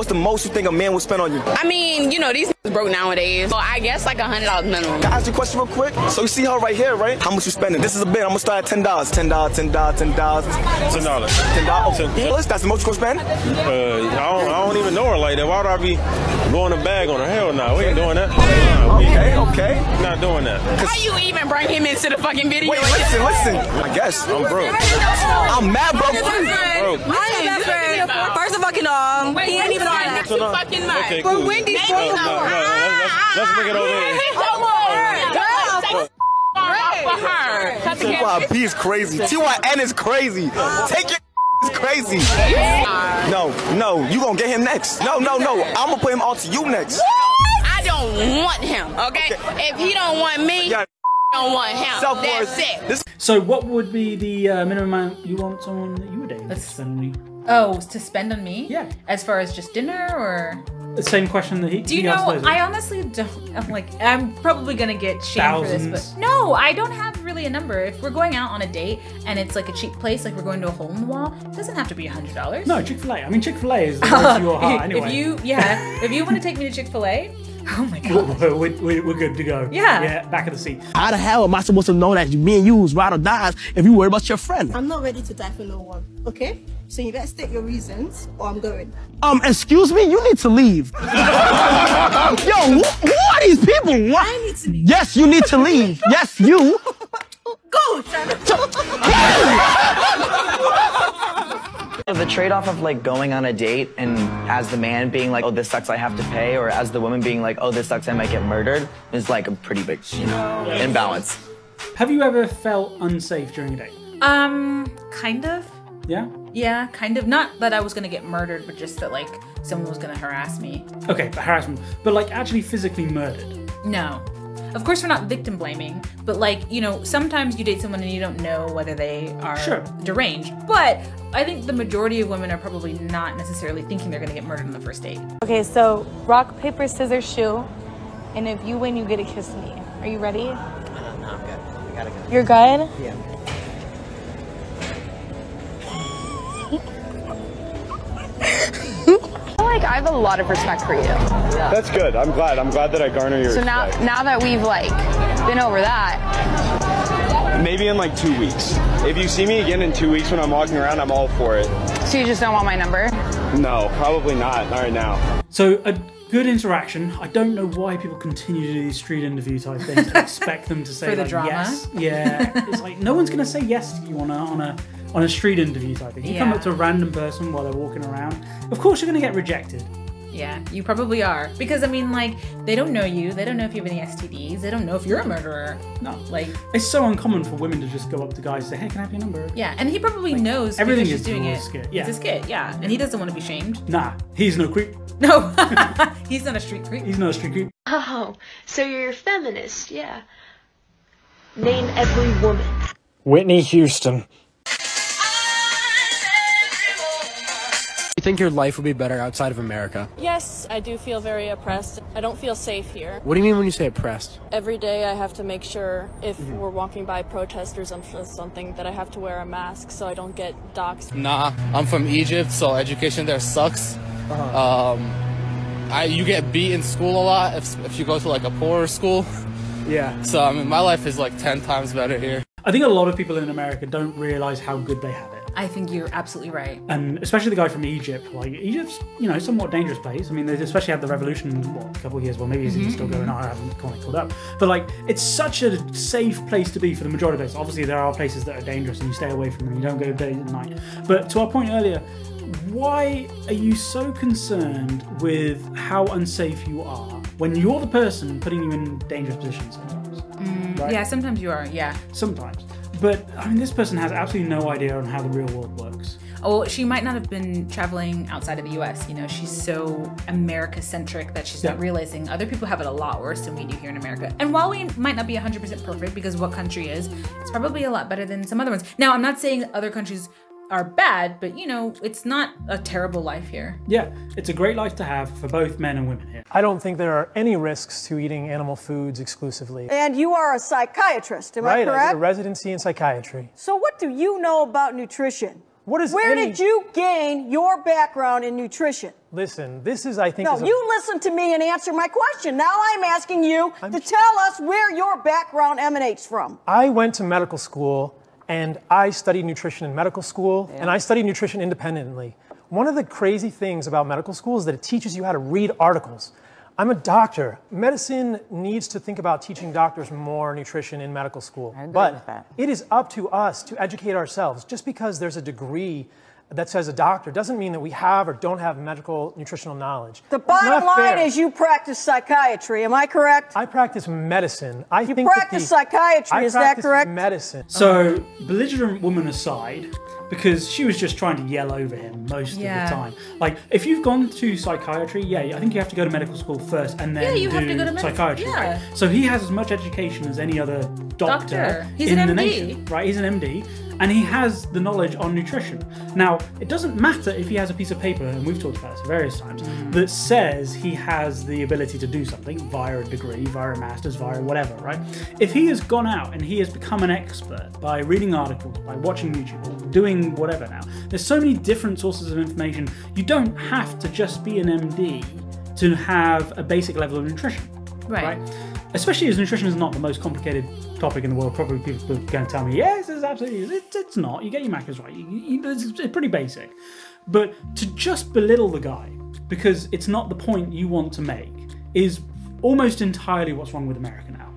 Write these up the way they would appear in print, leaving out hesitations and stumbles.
What's the most you think a man would spend on you? I mean, you know, these niggas broke nowadays. So I guess like $100 minimum. Can I ask you a question real quick? So you see her right here, right? How much you spending? This is a bid. I'm gonna start at $10. $10, $10, $10, $10. $10. $10. That's the most you gonna spend? I don't even know her like that. Why would I be going a bag on her? Hell no, we ain't doing that. Okay. Not doing that. How you even bring him into the fucking video? Wait, listen. I guess. I'm broke. I'm mad, bro. First of all, he ain't even on that. Too fucking much. Okay, cool. But Wendy's let's bring it over here. TYB is crazy. TYN is crazy. Take your is crazy. No, you gonna get him next. No. I'm gonna put him all to you next. I don't want him, okay? If he don't want me, don't want him. That's it. So what would be the minimum amount you want someone that you would date to spend on you? Oh, to spend on me? Yeah. As far as just dinner or? The same question that he Do you know, I honestly don't, I'm probably gonna get shamed for this, but no, I don't have really a number. If we're going out on a date and it's like a cheap place, like we're going to a hole in the wall, it doesn't have to be $100. No, Chick-fil-A. I mean, Chick-fil-A is the most to your heart anyway. If you want to take me to Chick-fil-A, oh my god. We're good to go. Yeah. Back of the seat. How the hell am I supposed to know that me and you was ride or dies if you worry about your friend? I'm not ready to die for no one, okay? So you better state your reasons or I'm going. Excuse me? You need to leave. Yo, who are these people? What? I need to leave. Yes, you need to leave. Yes, you. Go, Shannon. The trade-off of like going on a date and as the man being like, oh, this sucks, I have to pay, or as the woman being like, oh, this sucks, I might get murdered, is like a pretty big imbalance. Have you ever felt unsafe during a date? Kind of. Yeah? Yeah, kind of. Not that I was gonna get murdered, but just that like someone was gonna harass me. Okay, but harassment. But like actually physically murdered? No. Of course we're not victim blaming, but like, you know, sometimes you date someone and you don't know whether they are deranged. But I think the majority of women are probably not necessarily thinking they're gonna get murdered on the first date. Okay, so rock, paper, scissors, shoe. And if you win, you get to kiss me. Are you ready? No, I'm good. I gotta go. You're good? Yeah. Like I have a lot of respect for you. That's good. I'm glad that I garner your respect. Now that we've like been over that. Maybe in like 2 weeks. If you see me again in 2 weeks when I'm walking around, I'm all for it. So you just don't want my number? No, probably not right now. So a good interaction. I don't know why people continue to do these street interview type things and expect them to say for the like, drama. Yes. Yeah. It's like no one's gonna say yes to you on a street interview type thing. You come up to a random person while they're walking around, of course you're going to get rejected. Yeah, you probably are. Because, I mean, like, they don't know you. They don't know if you have any STDs. They don't know if you're a murderer. No. Like, it's so uncommon for women to just go up to guys and say, hey, can I have your number? Yeah, and he probably like, knows everything because is she's doing it. Skit. Yeah. It's a skit, yeah. And he doesn't want to be shamed. Nah, he's no creep. No, he's not a street creep. He's not a street creep. Oh, so you're a feminist, yeah. Name every woman. Whitney Houston. You think your life would be better outside of America? Yes, I do feel very oppressed. I don't feel safe here. What do you mean when you say oppressed? Every day I have to make sure if we're walking by protesters or something that I have to wear a mask so I don't get doxxed. Nah, I'm from Egypt, so education there sucks. You get beat in school a lot if you go to like a poorer school. Yeah. So I mean, my life is like 10 times better here. I think a lot of people in America don't realize how good they have it. I think you're absolutely right. And especially the guy from Egypt. Like, Egypt's, you know, somewhat dangerous place. I mean, they especially had the revolution, a couple of years, well, maybe it's still going on, I haven't caught up. But, like, it's such a safe place to be for the majority of places. Obviously, there are places that are dangerous and you stay away from them. You don't go days at night. But to our point earlier, why are you so concerned with how unsafe you are when you're the person putting you in dangerous positions sometimes? Right? Yeah, sometimes you are, yeah. Sometimes. But, I mean, this person has absolutely no idea on how the real world works. Oh, she might not have been traveling outside of the US. You know, she's so America-centric that she's not realizing other people have it a lot worse than we do here in America. And while we might not be 100% perfect, because what country is, it's probably a lot better than some other ones. Now, I'm not saying other countries are bad, but you know, it's not a terrible life here. Yeah, it's a great life to have for both men and women here. I don't think there are any risks to eating animal foods exclusively. And you are a psychiatrist, am I correct? Right, I did a residency in psychiatry. So what do you know about nutrition? Where did you gain your background in nutrition? Listen, this is, I think... No, you listen to me and answer my question. Now I'm asking you to tell us where your background emanates from. I went to medical school, and I studied nutrition in medical school, and I studied nutrition independently. One of the crazy things about medical school is that it teaches you how to read articles. I'm a doctor. Medicine needs to think about teaching doctors more nutrition in medical school. But it is up to us to educate ourselves. Just because there's a degree that says a doctor doesn't mean that we have or don't have medical nutritional knowledge. The bottom line is you practice psychiatry, am I correct? I practice medicine. You practice psychiatry, is that correct? Medicine. So, belligerent woman aside, because she was just trying to yell over him most of the time. Like, if you've gone to psychiatry, I think you have to go to medical school first and then do psychiatry, right? So he has as much education as any other doctor in the nation, right? He's an MD, and he has the knowledge on nutrition. Now, it doesn't matter if he has a piece of paper, and we've talked about this various times, that says he has the ability to do something via a degree, via a master's, via whatever, right? If he has gone out and he has become an expert by reading articles, by watching YouTube, or doing whatever now, there's so many different sources of information. You don't have to just be an MD to have a basic level of nutrition, right? Especially as nutrition is not the most complicated topic in the world. Probably people are going to tell me, yes, it's absolutely, it's not. You get your macros right. It's pretty basic. But to just belittle the guy because it's not the point you want to make is almost entirely what's wrong with America now.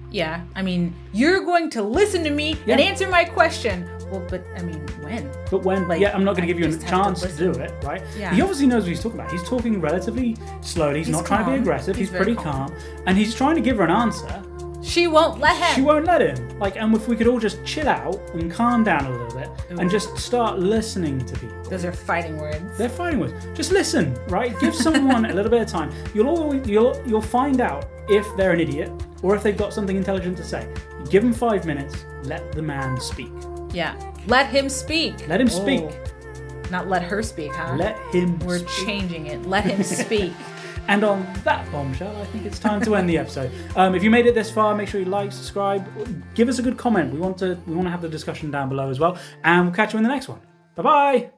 Yeah, I mean, you're going to listen to me and answer my question. Well, but I mean, when? But when? Like, I'm not going to give you a chance to do it, right? Yeah. He obviously knows what he's talking about. He's talking relatively slowly. He's not trying to be aggressive. He's pretty calm. And he's trying to give her an answer. She won't let him. She won't let him. Like, and if we could all just chill out and calm down a little bit and just start listening to people. Those are fighting words. They're fighting words. Just listen, right? Give someone a little bit of time. You'll find out if they're an idiot or if they've got something intelligent to say. Give them 5 minutes. Let the man speak. Yeah. Let him speak. Let him speak. Not let her speak, huh? Let him We're changing it. Let him speak. And on that bombshell, I think it's time to end the episode. If you made it this far, make sure you like, subscribe, give us a good comment. We want to have the discussion down below as well. And we'll catch you in the next one. Bye-bye.